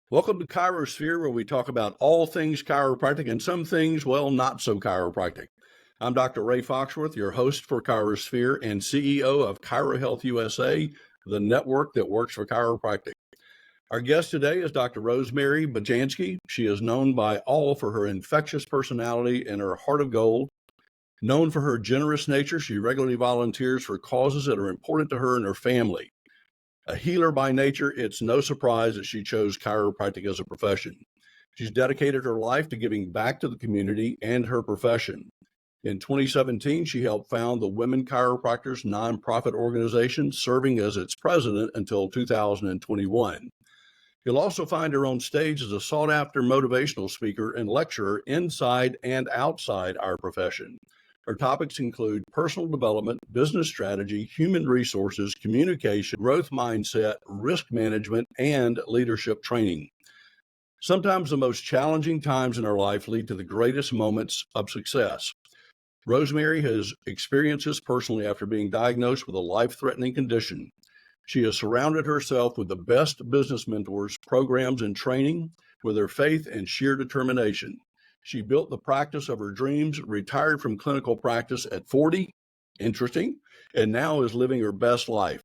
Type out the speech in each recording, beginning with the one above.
Welcome to ChiroSphere, where we talk about all things chiropractic and some things, well, not so chiropractic. I'm Dr. Ray Foxworth, your host for ChiroSphere and CEO of ChiroHealth USA, the network that works for chiropractic. Our guest today is Dr. Rosemary Batanjski. She is known by all for her infectious personality and her heart of gold. Known for her generous nature, she regularly volunteers for causes that are important to her and her family. A healer by nature, it's no surprise that she chose chiropractic as a profession. She's dedicated her life to giving back to the community and her profession. In 2017, she helped found the Women Chiropractors nonprofit organization, serving as its president until 2021. You'll also find her on stage as a sought-after motivational speaker and lecturer inside and outside our profession. Her topics include personal development, business strategy, human resources, communication, growth mindset, risk management, and leadership training. Sometimes the most challenging times in our life lead to the greatest moments of success. Rosemary has experienced this personally after being diagnosed with a life-threatening condition. She has surrounded herself with the best business mentors, programs, and training with her faith and sheer determination. She built the practice of her dreams, retired from clinical practice at 40, interesting, and now is living her best life.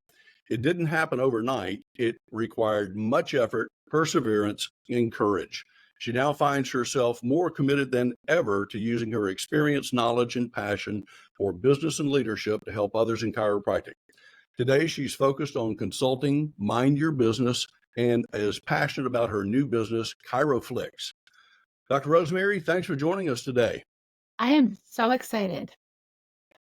It didn't happen overnight. It required much effort, perseverance, and courage. She now finds herself more committed than ever to using her experience, knowledge, and passion for business and leadership to help others in chiropractic. Today, she's focused on consulting, mind your business, and is passionate about her new business, ChiroFlix. Dr. Rosemary, thanks for joining us today. I am so excited.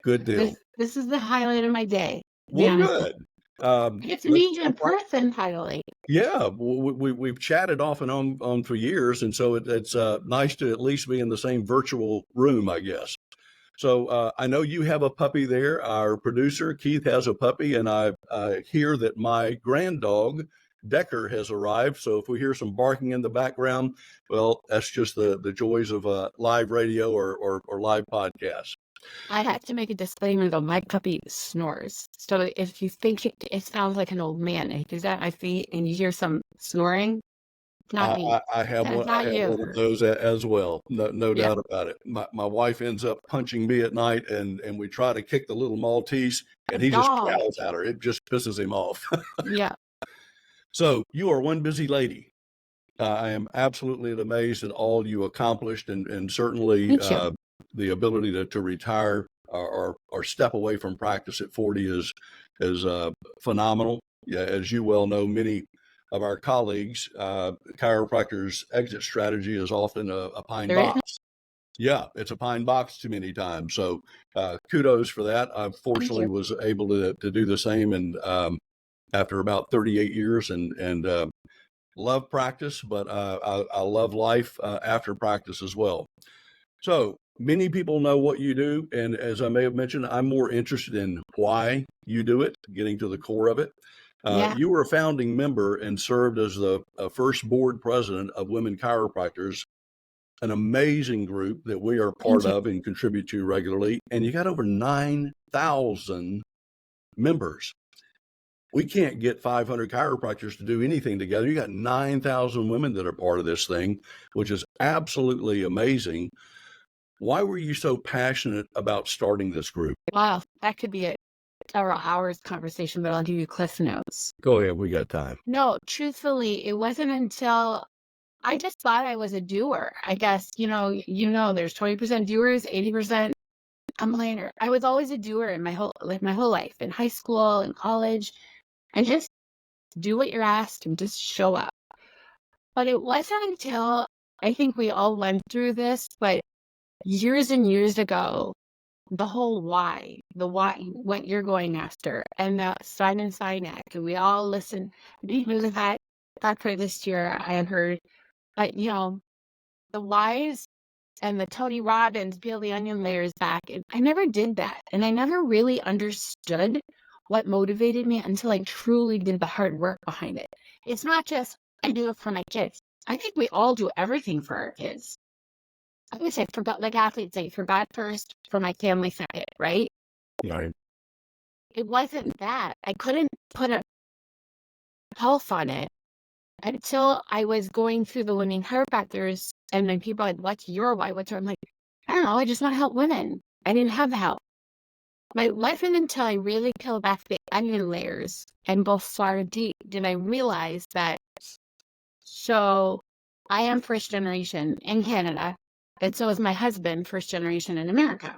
Good deal. This is the highlight of my day. Well, good. I get to meet you in person finally. Yeah, we've chatted off and on for years, and so it's nice to at least be in the same virtual room, I guess. So I know you have a puppy there. Our producer, Keith, has a puppy, and I hear that my grand dog, Decker, has arrived. So if we hear some barking in the background, well, that's just the joys of live radio or live podcast. I have to make a disclaimer though. My puppy snores. So if you think it sounds like an old man, if he's at my feet and you hear some snoring, not me. I have one of those as well. No doubt about it. My wife ends up punching me at night, and we try to kick the little Maltese, and he just growls at her. It just pisses him off. Yeah. So you are one busy lady. I am absolutely amazed at all you accomplished, and certainly the ability to retire or step away from practice at 40 is phenomenal. Yeah, as you well know, many of our colleagues, chiropractors' exit strategy is often a pine box. Yeah, it's a pine box too many times. So kudos for that. I fortunately was able to do the same, and after about 38 years, and love practice, but I love life after practice as well. So many people know what you do, and as I may have mentioned, I'm more interested in why you do it, getting to the core of it. You were a founding member and served as the first board president of Women Chiropractors, an amazing group that we are part of and contribute to regularly. And you got over 9,000 members. We can't get 500 chiropractors to do anything together. You got 9,000 women that are part of this thing, which is absolutely amazing. Why were you so passionate about starting this group? Wow, that could be several hours conversation, but I'll give you Cliff Notes. Go ahead, we got time. No, truthfully, it wasn't until I just thought I was a doer. I guess, there's 20% doers, 80% complainer. I was always a doer in my whole life, in high school, in college, and just do what you're asked and just show up. But it wasn't until I think we all went through this, but years and years ago, the whole why, what you're going after, and the sign and sign act, and we all listen. Even that for this year, I had heard, but the whys and the Tony Robbins peel the onion layers back. And I never did that, and I never really understood what motivated me until I truly did the hard work behind it. It's not just I do it for my kids. I think we all do everything for our kids. I would say like athletes say, for God first, for my family second, right? Right. It wasn't that. I couldn't put a health on it until I was going through the Women Chiropractors, and then people are like, what's your why? What's your, I'm like, I don't know. I just want to help women. I didn't have the help. My life, and until I really peeled back the onion layers and both started deep, did I realize that, so I am first generation in Canada, and so is my husband, first generation in America.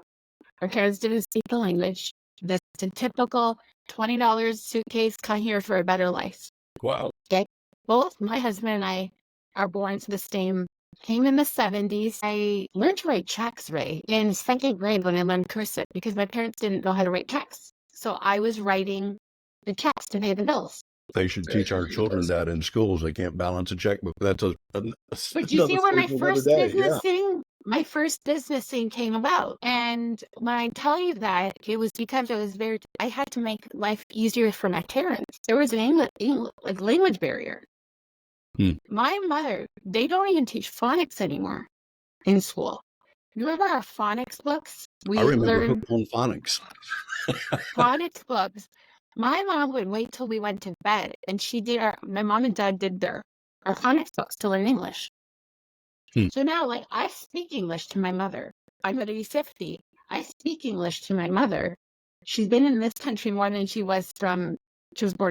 Our parents didn't speak the language. That's a typical $20 suitcase, come here for a better life. Wow. Okay. Both my husband and I are born to the same, came in the 70s. I learned to write checks, Ray, in second grade when I learned cursive because my parents didn't know how to write checks. So I was writing the checks to pay the bills. They should teach our children that in schools. They can't balance a checkbook. That's But you another see where story for another day. Yeah. my first business thing came about. And when I tell you that, it was because I had to make life easier for my parents. There was an English like language barrier. My mother, they don't even teach phonics anymore in school. You remember our phonics books? I remember Hook on Phonics. Phonics books. My mom would wait till we went to bed, and my mom and dad did our phonics books to learn English. So now, like, I speak English to my mother. I'm going to be 50. I speak English to my mother. She's been in this country more than she was born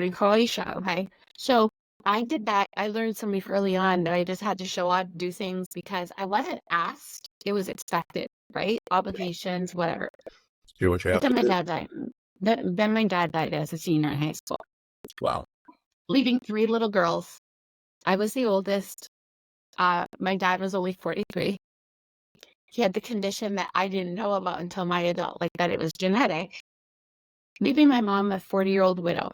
in Croatia, okay? So I did that. I learned something early on that I just had to show up, do things because I wasn't asked. It was expected, right? Obligations, whatever. Do what you have But then to my do. dad died. Then my dad died as a senior in high school. Wow. Leaving 3 little girls. I was the oldest. My dad was only 43. He had the condition that I didn't know about until my adult, like that it was genetic. Leaving my mom, a 40-year-old widow,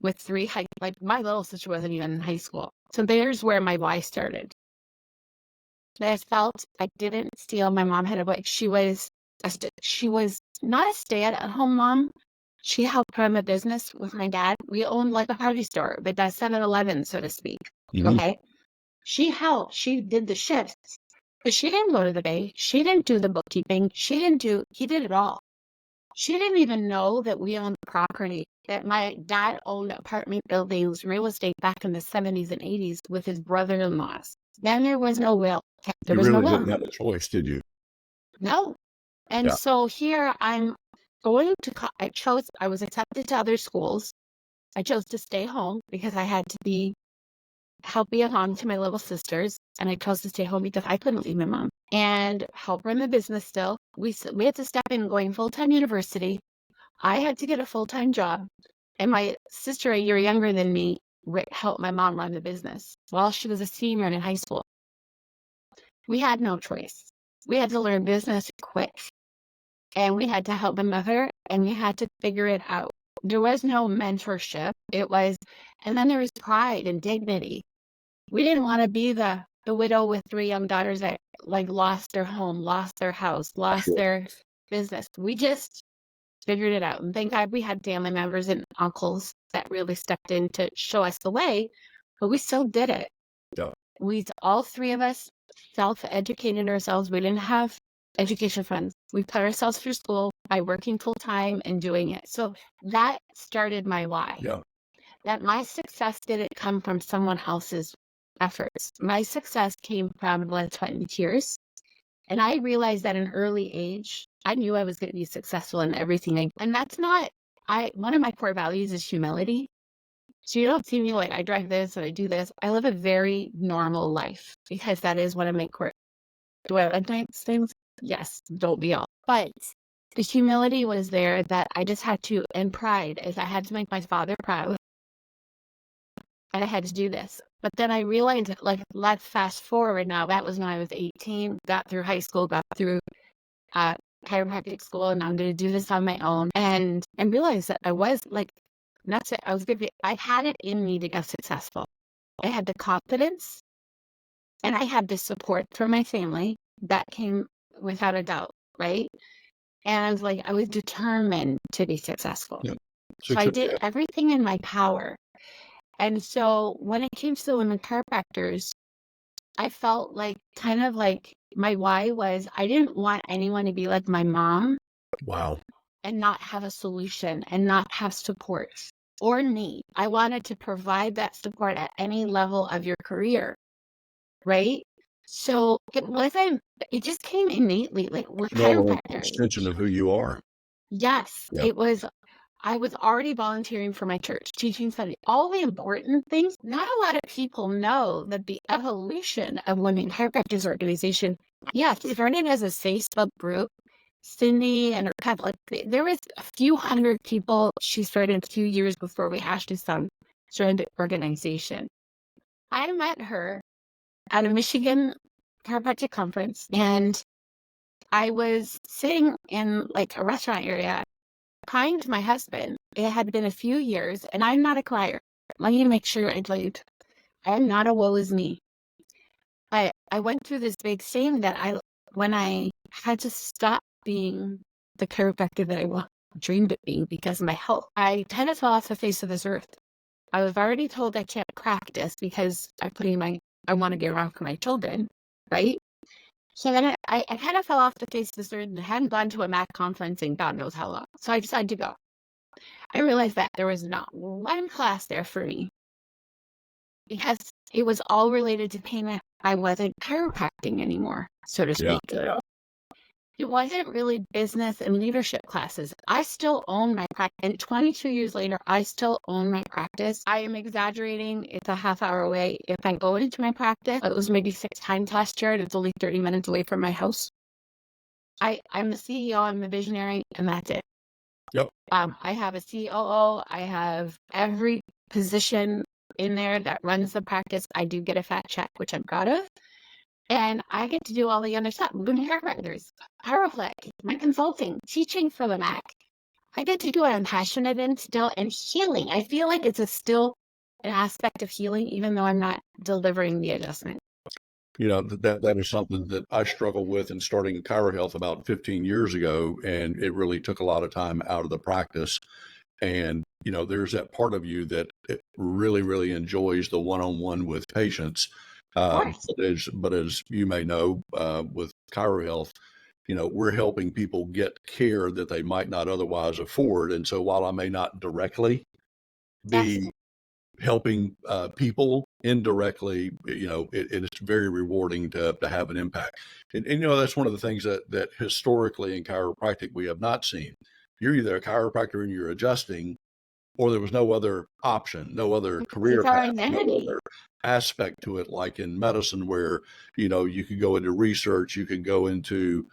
with 3 like my little sister wasn't even in high school. So there's where my why started. I felt I didn't steal. My mom had she was not a stay-at-home mom. She helped run a business with my dad. We owned like a party store, but that's 7-Eleven, so to speak. Okay. She helped. She did the shifts, but she didn't go to the bank. She didn't do the bookkeeping. He did it all. She didn't even know that we owned the property, that my dad owned apartment buildings, real estate back in the 70s and 80s with his brother-in-laws. Then there was no will. There You was no really will. didn't have a choice, did you? No. And so here I'm going to, I was accepted to other schools. I chose to stay home because I had to help be a mom to my little sisters. And I chose to stay home because I couldn't leave my mom and help run the business still. We had to step in going full-time university. I had to get a full-time job. And my sister, a year younger than me, helped my mom run the business while she was a senior in high school. We had no choice. We had to learn business quick. And we had to help my mother, and we had to figure it out. There was no mentorship. And then there was pride and dignity. We didn't want to be the widow with 3 young daughters that like lost their home, lost their house, lost their business. We just figured it out. And thank God we had family members and uncles that really stepped in to show us the way, but we still did it. Yeah. All 3 of us self-educated ourselves. We didn't have education funds. We put ourselves through school by working full time and doing it. So that started my why. Yeah. That my success didn't come from someone else's efforts. My success came from blood, sweat, and tears. And I realized at an early age, I knew I was going to be successful in everything. And that's not, one of my core values is humility. So you don't see me like, I drive this and I do this. I live a very normal life because that is one of my core. Do I like nice things? Yes, don't be all. But the humility was there that I just had to, and pride, is I had to make my father proud. And I had to do this. But then I realized that, like, let's fast forward now. That was when I was 18, got through high school, got through chiropractic school, and I'm going to do this on my own. And realized that I was like, that's it. I had it in me to get successful. I had the confidence and I had the support from my family that came without a doubt, right? And I was like, I was determined to be successful. Yeah. So I did everything in my power. And so when it came to the Women Chiropractors, I felt like kind of like my why was I didn't want anyone to be like my mom. Wow. And not have a solution and not have support. or need. I wanted to provide that support at any level of your career, right? So it just came innately. Like, we're Normal chiropractors. extension of who you are. Yes, Yeah. I was already volunteering for my church, teaching Sunday, all the important things. Not a lot of people know that the evolution of Women Chiropractors organization, yes, it started as a Facebook group. Cindy and her couple, there was a few hundred people. She started a few years before we actually started the organization. I met her at a Michigan chiropractic conference, and I was sitting in like a restaurant area crying to my husband. It had been a few years, and I'm not a crier. Let me make sure I tell you, I am not a woe is me. I went through this big thing that when I had to stop being the chiropractor that I dreamed of being because of my health, I kind of fell off the face of this earth. I was already told I can't practice because I want to get around for my children, right? So then I kind of fell off the face of this earth and hadn't gone to a MAC conference in God knows how long. So I decided to go. I realized that there was not one class there for me because it was all related to pain. I wasn't chiropractic anymore, so to Yeah. speak. It wasn't really business and leadership classes. I still own my practice. And 22 years later, I still own my practice. I am exaggerating. It's a half hour away. If I go into my practice, it was maybe 6 times last year, and it's only 30 minutes away from my house. I'm the CEO, I'm the visionary, and that's it. Yep. I have a COO. I have every position in there that runs the practice. I do get a fat check, which I'm proud of. And I get to do all the other stuff. Women chiropractors, chiropractic, my consulting, teaching for the MAC. I get to do what I'm passionate in still, and healing. I feel like it's still an aspect of healing, even though I'm not delivering the adjustment. That is something that I struggled with in starting ChiroHealth about 15 years ago, and it really took a lot of time out of the practice. And there's that part of you that it really, really enjoys the one-on-one with patients. But as you may know, with ChiroHealth, we're helping people get care that they might not otherwise afford. And so while I may not directly be Yes. helping people indirectly, it's very rewarding to have an impact. And that's one of the things that historically in chiropractic we have not seen. You're either a chiropractor and you're adjusting, or there was no other option, no other career It's our path, no identity. other aspect to it, like in medicine where, you could go into research, you could go into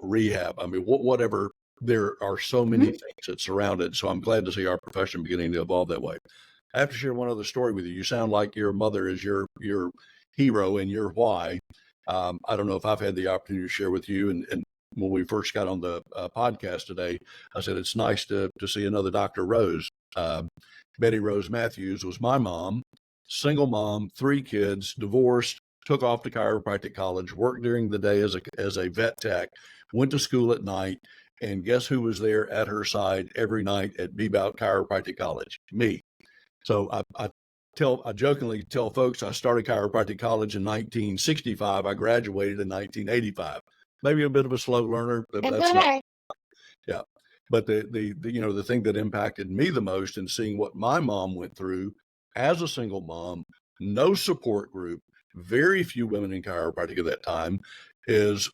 rehab. I mean, whatever. There are so many things that surround it. So I'm glad to see our profession beginning to evolve that way. I have to share one other story with you. You sound like your mother is your hero and your why. I don't know if I've had the opportunity to share with you. And when we first got on the podcast today, I said it's nice to see another Dr. Rose. Betty Rose Matthews was my mom, single mom, 3 kids, divorced, took off to chiropractic college, worked during the day as a vet tech, went to school at night, and guess who was there at her side every night at Bebout Chiropractic College? Me. So I jokingly tell folks I started chiropractic college in 1965. I graduated in 1985. Maybe a bit of a slow learner, but that's not. Yeah. But the thing that impacted me the most in seeing what my mom went through as a single mom, no support group, very few women in chiropractic at that time, is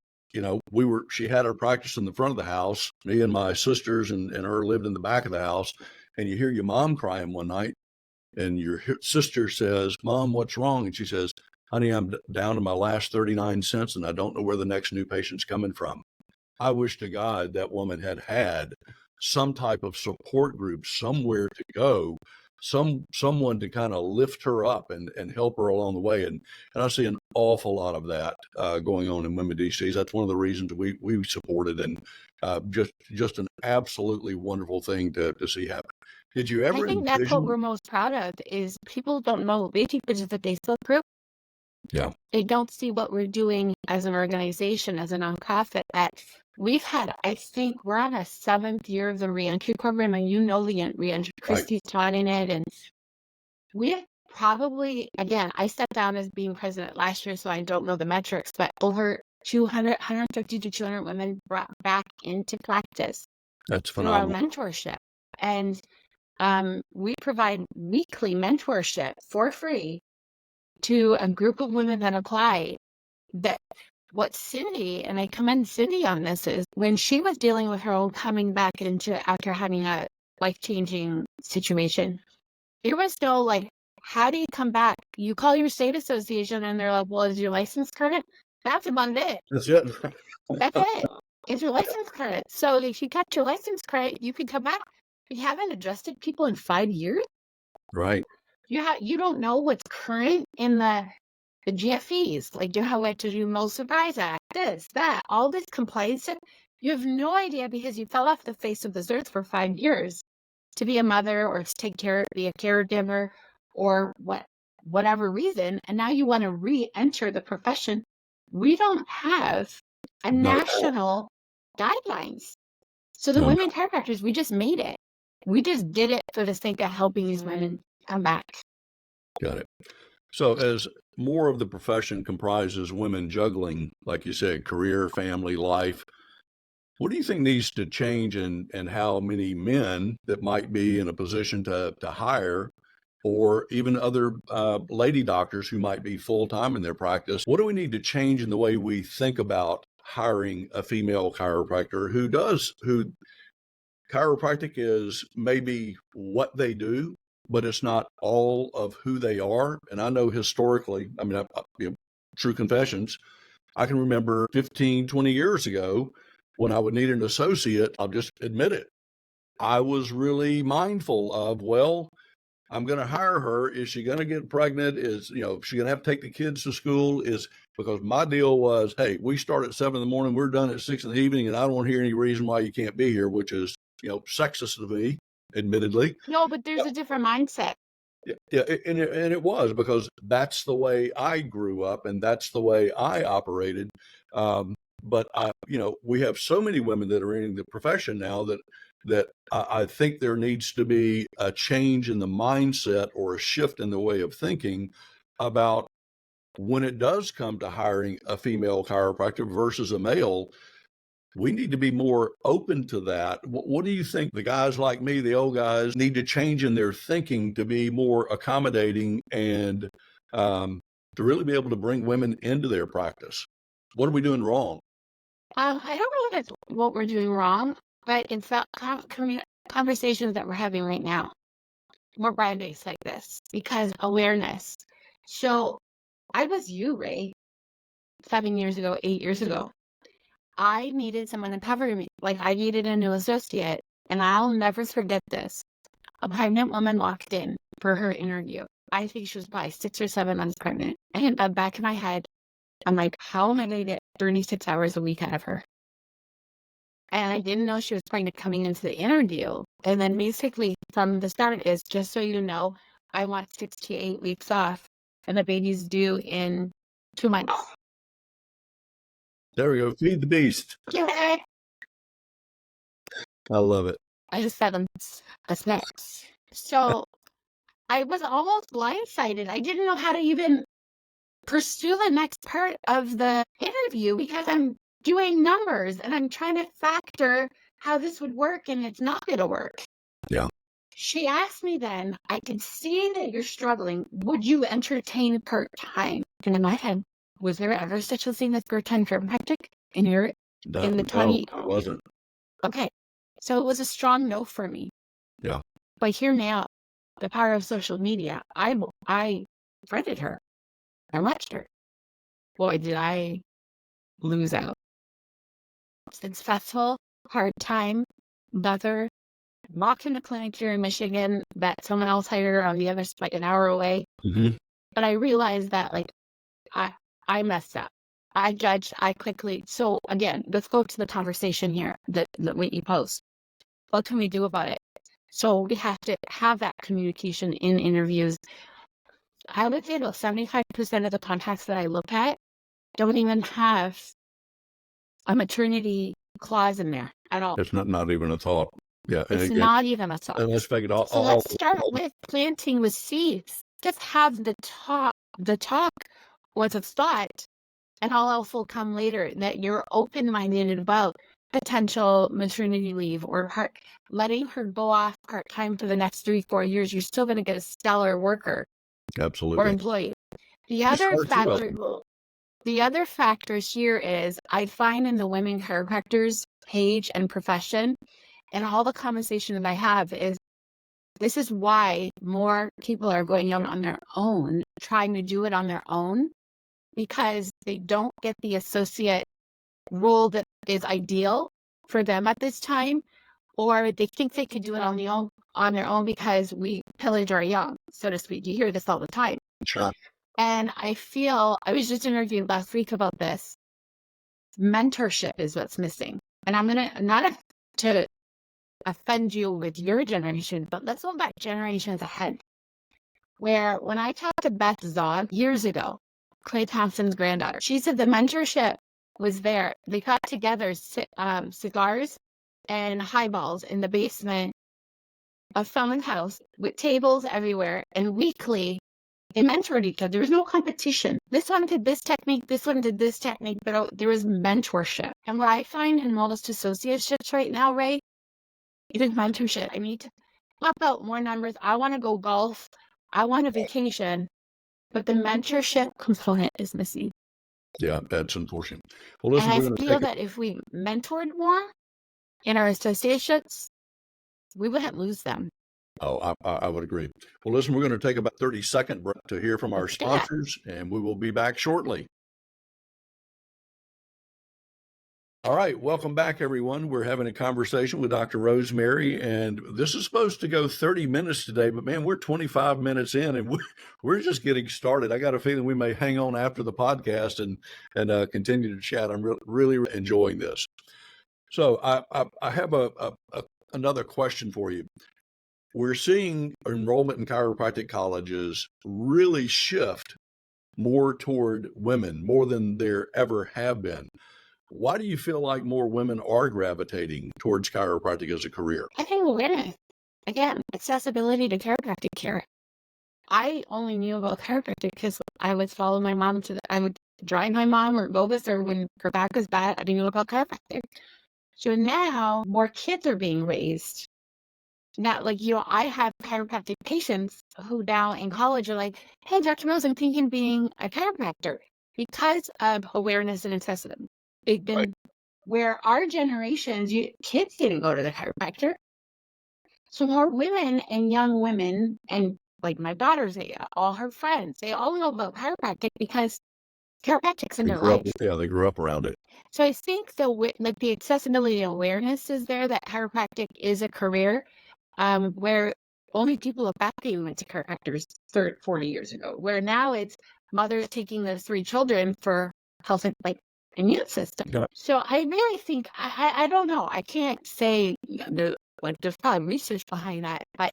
she had her practice in the front of the house. Me and my sisters and her lived in the back of the house. And you hear your mom crying one night, and your sister says, "Mom, what's wrong?" And she says, "Honey, I'm down to my last 39 cents and I don't know where the next new patient's coming from." I wish to God that woman had some type of support group, somewhere to go, someone to kind of lift her up and help her along the way. And I see an awful lot of that going on in Women DCs. That's one of the reasons we supported, and just an absolutely wonderful thing to see happen. Did you I ever think that's what envision? we're most proud of is people don't know. They think it's just a Facebook group. Yeah. They don't see what we're doing as an organization, as a nonprofit, that we've had, I think we're on a 7th year of the reentry program, and the reentry, Christy's taught in it. And we have probably, again, I stepped down as being president last year, so I don't know the metrics, but over 150 to 200 women brought back into practice That's through our phenomenal. mentorship. And We provide weekly mentorship for free to a group of women that apply. That what Cindy, and I commend Cindy on this, is when she was dealing with her own coming back into after having a life-changing situation, there was no like, how do you come back? You call your state association and they're like, well, is your license current? That's about it. That's it. That's it. Is your license current? So if you got your license current, you can come back. You haven't adjusted people in 5 years. Right. You don't know what's current in the GFEs. Like, you have to do no surprise act, this, that, all this compliance stuff. You have no idea because you fell off the face of this earth for 5 years to be a mother or to take care, be a caregiver, or whatever reason, and now you want to re-enter the profession. We don't have a Not at all. national guidelines. So the No, women chiropractors, we just made it. We just did it for the sake of helping these women come back. got it. So as more of the profession comprises women juggling, like you said, career, family, life, what do you think needs to change in how many men that might be in a position to hire, or even other lady doctors who might be full-time in their practice? What do we need to change in the way we think about hiring a female chiropractor who chiropractic is maybe what they do, but it's not all of who they are? And I know historically, I mean, true confessions, I can remember 15, 20 years ago when I would need an associate, I'll just admit it. I was really mindful of, well, I'm going to hire her. Is she going to get pregnant? Is she going to have to take the kids to school? Is because my deal was, hey, we start at 7 in the morning, we're done at 6 in the evening, and I don't want to hear any reason why you can't be here, which is, sexist to me, admittedly. No, but there's a different mindset. Yeah, and it was because that's the way I grew up and that's the way I operated. But we have so many women that are in the profession now that I think there needs to be a change in the mindset or a shift in the way of thinking about when it does come to hiring a female chiropractor versus a male. We need to be more open to that. What do you think the guys like me, the old guys, need to change in their thinking to be more accommodating and to really be able to bring women into their practice? What are we doing wrong? I don't know if that's what we're doing wrong, but in fact, conversations that we're having right now, more broad-based like this, because awareness. So I was you, Ray, 7 years ago, 8 years ago. I needed someone to cover me. Like, I needed a new associate. And I'll never forget this. A pregnant woman walked in for her interview. I think she was probably 6 or 7 months pregnant. And in the back of my head, I'm like, how am I going to get 36 hours a week out of her? And I didn't know she was pregnant coming into the interview. And then basically from the start is, just so you know, I want 6 to 8 weeks off. And the baby's due in 2 months. There we go. Feed the beast. Yeah. I love it. I just said them as next. So I was almost blindsided. I didn't know how to even pursue the next part of the interview because I'm doing numbers and I'm trying to factor how this would work, and it's not going to work. Yeah. She asked me then, I can see that you're struggling. Would you entertain part-time? And in my head, was there ever such a thing as part-time chiropractic in the 20? No, it wasn't. Okay. So it was a strong no for me. Yeah. But here now, the power of social media, I friended her. I watched her. Boy, did I lose out. Successful, part-time mother, walked in the clinic here in Michigan that someone else hired on the other side, like an hour away. Mm-hmm. But I realized that, like, I messed up. I judged, I quickly. So again, let's go to the conversation here that what you post. What can we do about it? So we have to have that communication in interviews. I would say about 75% of the contacts that I look at don't even have a maternity clause in there at all. It's not even a thought. Yeah. It's not even a thought. And let's make it all. So let's start with planting with seeds. Just have the talk with a thought, and all else will come later, that you're open-minded about potential maternity leave or letting her go off part-time for the next 3-4 years, you're still going to get a stellar worker or Absolutely. employee. The You other start too, factor, the other factor here is I find in the Women Chiropractors page and profession, and all the conversation that I have is this is why more people are going out on their own, trying to do it on their own, because they don't get the associate role that is ideal for them at this time, or they think they could do it on their own because we pillage our young, so to speak. You hear this all the time. Sure. And I was just interviewed last week about this. Mentorship is what's missing. And I'm going to, not to offend you with your generation, but let's go back generations ahead. Where when I talked to Beth Zog years ago, Clay Thompson's granddaughter, she said the mentorship was there. They got together cigars and highballs in the basement of someone's house with tables everywhere, and weekly they mentored each other. There was no competition. This one did this technique, this one did this technique, but there was mentorship. And what I find in most associateships right now, Ray, it is mentorship. I need to pop out more numbers. I want to go golf. I want a vacation, but the mentorship component is missing. Yeah, that's unfortunate. Well, listen, And we're I going to feel take that if we mentored more in our associations, we wouldn't lose them. I would agree. Well, listen, we're going to take about 30-second break to hear from our Let's do that. sponsors, and we will be back shortly. All right, welcome back, everyone. We're having a conversation with Dr. Rosemary, and this is supposed to go 30 minutes today, but man, we're 25 minutes in, and we're just getting started. I got a feeling we may hang on after the podcast and continue to chat. I'm really enjoying this. So I have another question for you. We're seeing enrollment in chiropractic colleges really shift more toward women, more than there ever have been. Why do you feel like more women are gravitating towards chiropractic as a career? I think awareness, again, accessibility to chiropractic care. I only knew about chiropractic because I would follow my mom I would drive my mom or go with her when her back was bad. I didn't know about chiropractic. So now more kids are being raised. Now, I have chiropractic patients who now in college are like, hey, Dr. Rose, I'm thinking of being a chiropractor because of awareness and accessibility. They've been where our generations, kids didn't go to the chiropractor. So more women and young women, and like my daughters, all her friends, they all know about chiropractic because chiropractic's in their life. They grew up around it. So I think the accessibility and awareness is there that chiropractic is a career, where only people look back even went to chiropractors 40 years ago, where now it's mothers taking their 3 children for health and immune system. Yeah. So I really think, I don't know, I can't say there's probably research behind that, but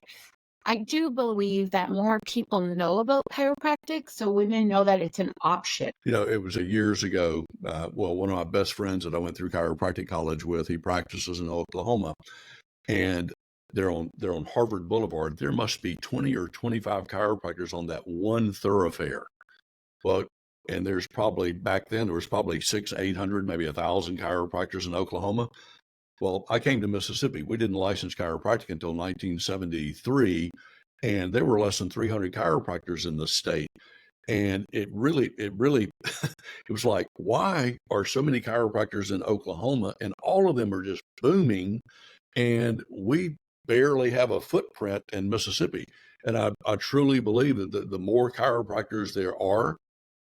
I do believe that more people know about chiropractic, so women know that it's an option. It was years ago. One of my best friends that I went through chiropractic college with, he practices in Oklahoma, and they're on Harvard Boulevard. There must be 20 or 25 chiropractors on that one thoroughfare. Well, and back then there was probably 600-800, maybe 1,000 chiropractors in Oklahoma. Well, I came to Mississippi. We didn't license chiropractic until 1973, and there were less than 300 chiropractors in the state. And it really, it was like, why are so many chiropractors in Oklahoma? And all of them are just booming, and we barely have a footprint in Mississippi. And I truly believe that the more chiropractors there are,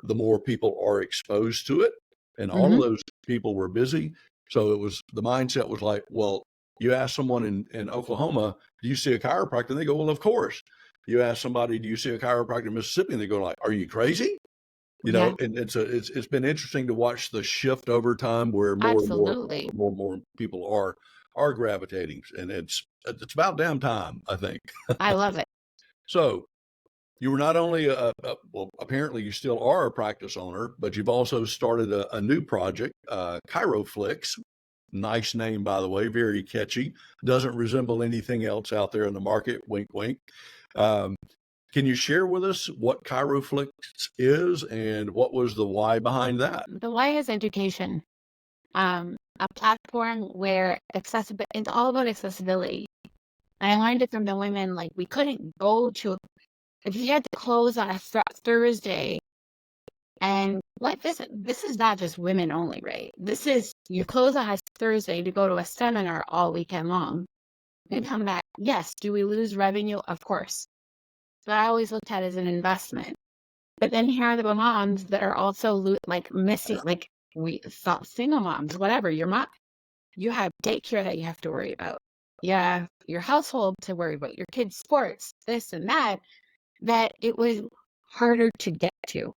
the more people are exposed to it. And all of those people were busy. So the mindset was like, well, you ask someone in Oklahoma, do you see a chiropractor? And they go, well, of course. You ask somebody, do you see a chiropractor in Mississippi? And they go like, are you crazy? Yeah. And it's been interesting to watch the shift over time where Absolutely. and more people are gravitating. And it's about damn time, I think. I love it. So you were not only well, apparently you still are a practice owner, but you've also started a new project, ChiroFlix. Nice name, by the way, very catchy. Doesn't resemble anything else out there in the market. Wink, wink. Can you share with us what ChiroFlix is and what was the why behind that? The why is education. a platform where it's all about accessibility. I learned it from the women, like we couldn't go to, if you had to close on a Thursday, and like this is not just women only, right? This is, you close on a Thursday to go to a seminar all weekend long and come back. Yes, do we lose revenue? Of course. But I always looked at it as an investment. But then here are the moms that are also missing, like we thought, single moms, whatever. Your mom, you have daycare that you have to worry about. Yeah, your household to worry about, your kids' sports, this and that. That it was harder to get to.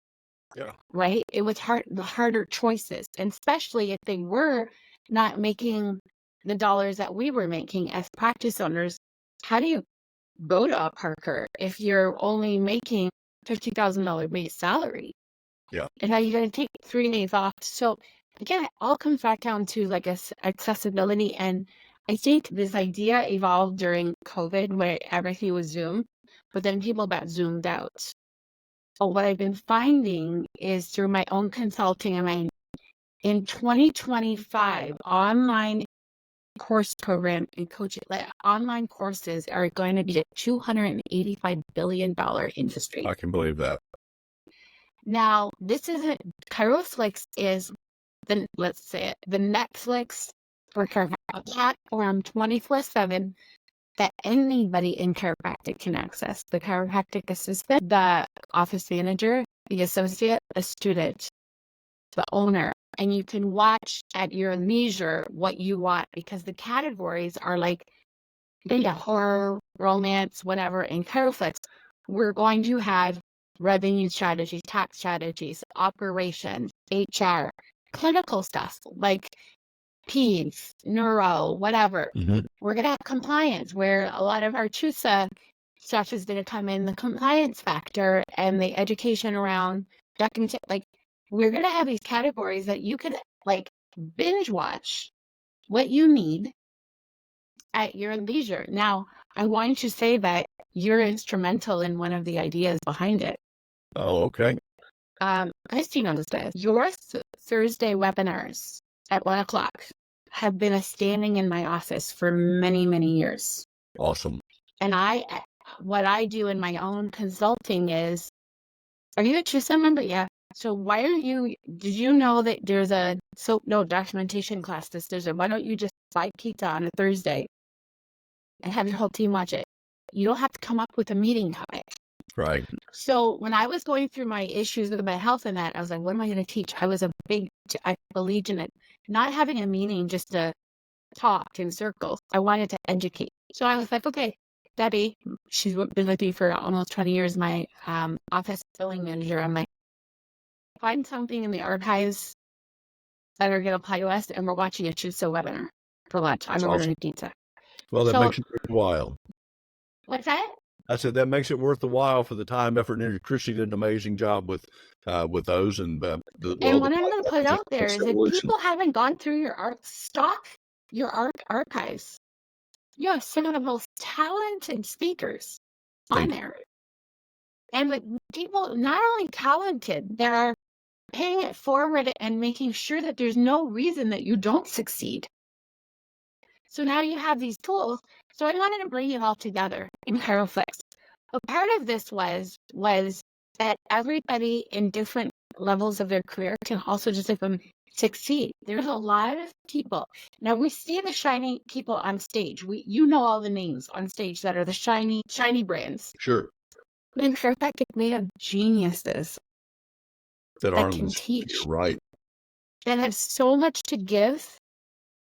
Yeah. Right? It was the harder choices, and especially if they were not making the dollars that we were making as practice owners. How do you go to a Parker if you're only making $50,000 base salary? Yeah. And how are you going to take 3 days off? So again, it all comes back down to like accessibility. And I think this idea evolved during COVID where everything was Zoom, but then people got zoomed out. But what I've been finding is through my own consulting and in 2025, online course program and coaching, like online courses are going to be a $285 billion industry. I can believe that. Now, this isn't, ChiroFlix is let's say it, the Netflix for chiropractic, a platform 24/7 that anybody in chiropractic can access. The chiropractic assistant, the office manager, the associate, the student, the owner. And you can watch at your leisure what you want, because the categories are like horror, romance, whatever. In ChiroFlix, we're going to have revenue strategies, tax strategies, operations, HR, clinical stuff like peds, neuro, whatever. Mm-hmm. We're going to have compliance, where a lot of our CHUSA stuff is going to come in, the compliance factor and the education around documentation. Like, we're going to have these categories that you could like binge watch what you need at your leisure. Now, I want to say that you're instrumental in one of the ideas behind it. Oh, okay. Christy knows this. Your Thursday webinars at 1:00 have been a standing in my office for many, many years. Awesome. And what I do in my own consulting is, are you a CHUSA member? Yeah. So why aren't you, did you know that there's a documentation class why don't you just buy pizza on a Thursday and have your whole team watch it? You don't have to come up with a meeting topic. Right. So when I was going through my issues with my health and that, I was like, what am I going to teach? I believed in it. Not having a meeting just to talk in circles. I wanted to educate. So I was like, okay, Debbie, she's been with me for almost 20 years, my office billing manager. I'm like, find something in the archives that are going to apply to us, and we're watching a CHUSA webinar for lunch. I'm ordering pizza. Well, that makes it worthwhile. What's that? I said that makes it worth the while for the time, effort, and energy. Christy did an amazing job with those. And what I'm going to put out there is if people haven't gone through your archives, you have some of the most talented speakers on there. And with people not only talented, they're paying it forward and making sure that there's no reason that you don't succeed. So now you have these tools. So I wanted to bring it all together in ChiroFlix. A part of this was that everybody in different levels of their career can also just succeed. There's a lot of people. Now we see the shiny people on stage. You know all the names on stage that are the shiny brands. Sure. But in Chiropractic, we have geniuses that can teach. Right. And have so much to give,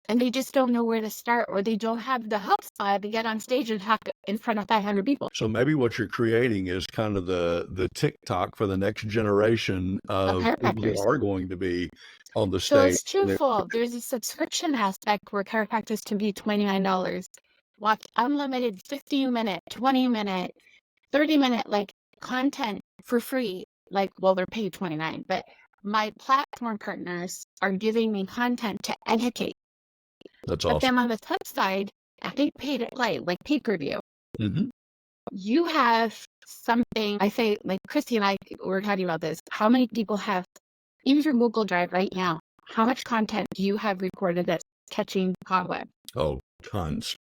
and they just don't know where to start, or they don't have the chutzpah to get on stage and talk in front of 500 people. So maybe what you're creating is kind of the TikTok for the next generation of people who are going to be on the stage. So it's twofold. There's a subscription aspect where chiropractors can be $29. Watch unlimited 15-minute, 20-minute, 30-minute like content for free. They're paid $29, but my platform partners are giving me content to educate. That's awesome. But then on the flip side, I think paid to play, like pay-per-view. Mm-hmm. You have something, I say, like Christy and I were talking about this. How many people have, even your Google Drive right now, how much content do you have recorded that's catching cobweb. Oh, tons.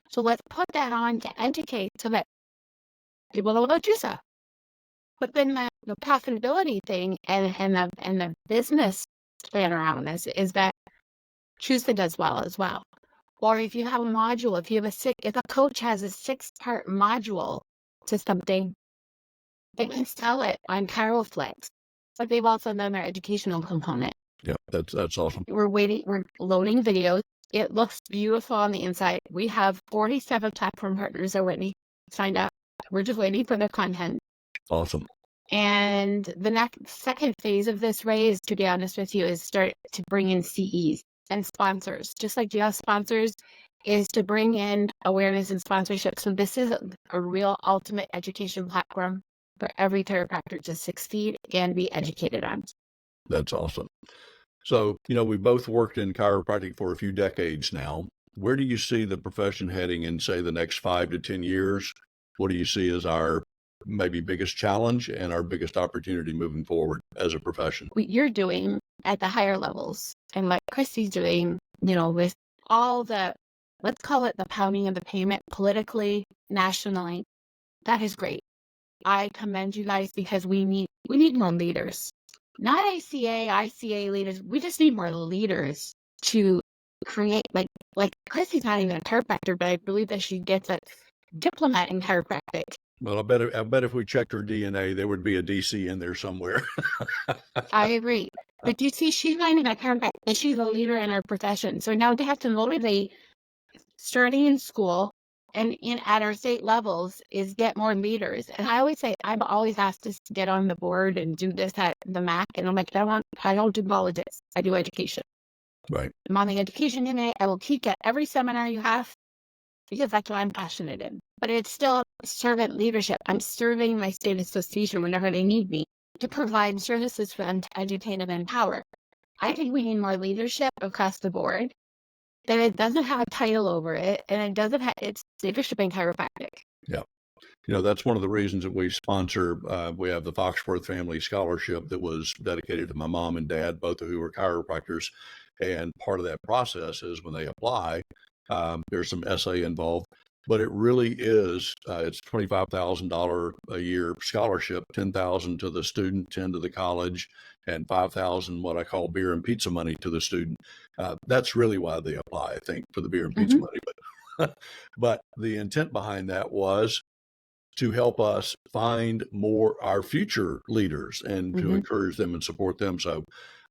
So let's put that on to educate so that people know about Jusa. But then the profitability thing and the business plan around this is that Jusa does well as well. Or if you have a module, if a coach has a 6-part module to something, they can sell it on ChiroFlex. But they've also done their educational component. Yeah, that's awesome. We're loading videos. It looks beautiful on the inside. We have 47 platform partners already signed up. We're just waiting for the content. Awesome. And the second phase of this, Ray, is, to be honest with you, is start to bring in CEs and sponsors. Just like you have sponsors, is to bring in awareness and sponsorship. So this is a real ultimate education platform for every chiropractor to succeed and be educated on. That's awesome. So, we both worked in chiropractic for a few decades now. Where do you see the profession heading in, say, the next 5 to 10 years? What do you see as our maybe biggest challenge and our biggest opportunity moving forward as a profession? What you're doing at the higher levels and what Christy's doing, with all the, let's call it the pounding of the pavement politically, nationally, that is great. I commend you guys because we need more leaders. Not ICA leaders. We just need more leaders to create, like Chrissy's not even a chiropractor, but I believe that she gets a diplomat in chiropractic. Well, I bet if we checked her DNA, there would be a DC in there somewhere. I agree. But you see, she's not even a chiropractor, but she's a leader in her profession. So now they have to motivate, starting in school and at our state levels, is get more leaders. And I always say, I'm always asked to get on the board and do this at the MAC. And I'm like, I don't do politics. I do education. Right. I'm on the education unit. I will teach at every seminar you have because that's what I'm passionate in. But it's still servant leadership. I'm serving my state association whenever they need me to provide services for them to educate and empower. I think we need more leadership across the board. That it doesn't have a title over it, and it doesn't have, it's leadership in chiropractic. Yeah. That's one of the reasons that we sponsor, we have the Foxworth Family Scholarship that was dedicated to my mom and dad, both of who were chiropractors. And part of that process is when they apply, there's some essay involved, but it really is, it's $25,000 a year scholarship, $10,000 to the student, 10 to the college, and $5,000 what I call beer and pizza money to the student. That's really why they apply, I think, for the beer and pizza money. But the intent behind that was to help us find more our future leaders and to encourage them and support them. So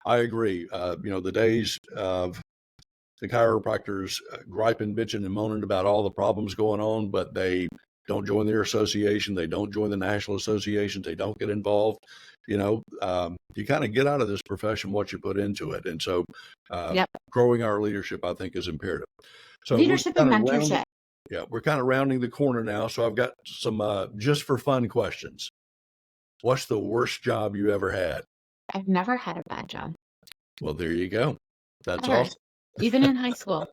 I agree. The days of the chiropractors griping, bitching, and moaning about all the problems going on, but they don't join their association. They don't join the national associations. They don't get involved. You kind of get out of this profession what you put into it. And so growing our leadership, I think, is imperative. So leadership and mentorship. We're kind of rounding the corner now. So I've got some just for fun questions. What's the worst job you ever had? I've never had a bad job. Well, there you go. That's awesome. Even in high school.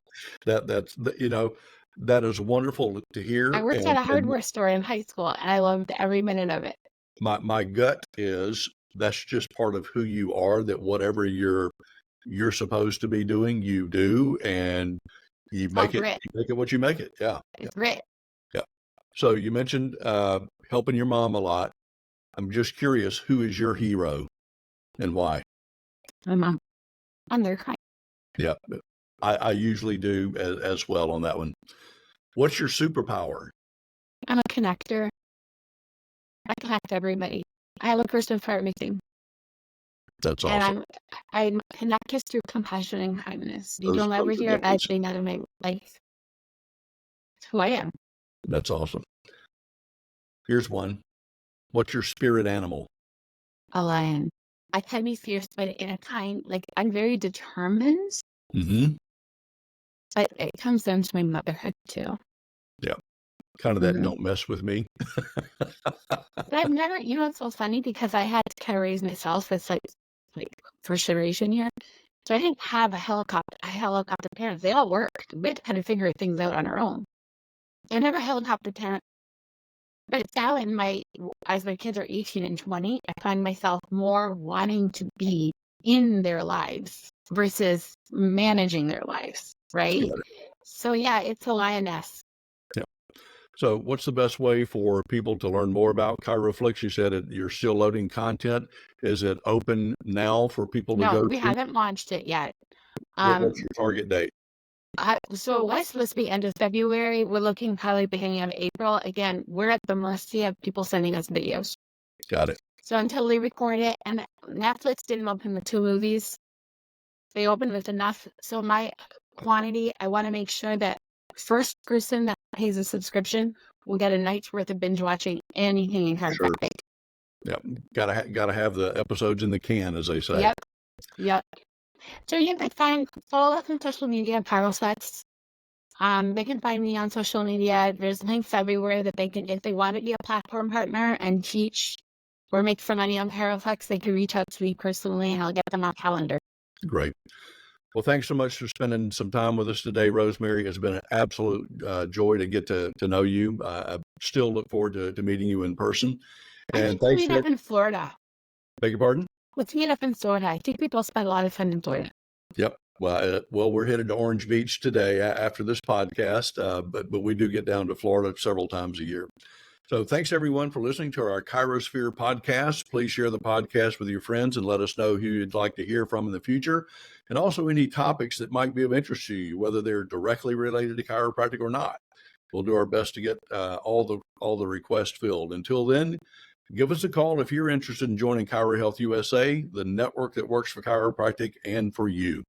That is wonderful to hear. I worked at a hardware store in high school, and I loved every minute of it. My gut is that's just part of who you are, that whatever you're supposed to be doing, you do, and you make it what you make it. Yeah. It's grit. Yeah. So you mentioned helping your mom a lot. I'm just curious, who is your hero and why? My mom. I'm their kind. Yeah. I usually do as well on that one. What's your superpower? I'm a connector. I connect everybody. I have a person for missing. That's awesome. And I connect us through compassion and kindness. You don't ever hear a bad thing out of my life. It's who I am. That's awesome. Here's one. What's your spirit animal? A lion. I can be fierce, but in a kind, I'm very determined. Mm-hmm. But it comes down to my motherhood too. Yeah. Kind of that don't mess with me. But I've never, it's so funny because I had to kind of raise myself with like first generation here. So I didn't have a helicopter parents. They all worked. We had to kind of figure things out on our own. I never helicopter parent. But now as my kids are 18 and 20, I find myself more wanting to be in their lives versus managing their lives. right? Got it. So yeah, it's a lioness. Yeah. So what's the best way for people to learn more about ChiroFlix? You said you're still loading content. Is it open now for people to No, go we to? haven't launched it yet. Um, What's your target date? so it was supposed to be end of February. We're looking probably beginning of April. Again, we're at the mercy of people sending us videos. Got it. So until they record it, and Netflix didn't open with 2 movies. They opened with enough. So my quantity, I want to make sure that first person that pays a subscription will get a night's worth of binge watching anything in Sure. chiropractic. Yep. Gotta have the episodes in the can, as they say. Yep. Yep. So you can follow us on social media, Chiropractic. They can find me on social media. There's links everywhere that they can, if they want to be a platform partner and teach or make some money on Chiropractic, they can reach out to me personally and I'll get them on calendar. Great. Well, thanks so much for spending some time with us today, Rosemary. It's been an absolute joy to get to know you. I still look forward to meeting you in person. I And think we thanks meet for up in Florida. beg your pardon? Let's meet up in Florida. I think we both spend a lot of time in Florida. Yep. Well, we're headed to Orange Beach today after this podcast, but we do get down to Florida several times a year. So thanks everyone for listening to our ChiroSphere podcast. Please share the podcast with your friends and let us know who you'd like to hear from in the future. And also any topics that might be of interest to you, whether they're directly related to chiropractic or not. We'll do our best to get all the requests filled. Until then, give us a call if you're interested in joining Chiro Health USA, the network that works for chiropractic and for you.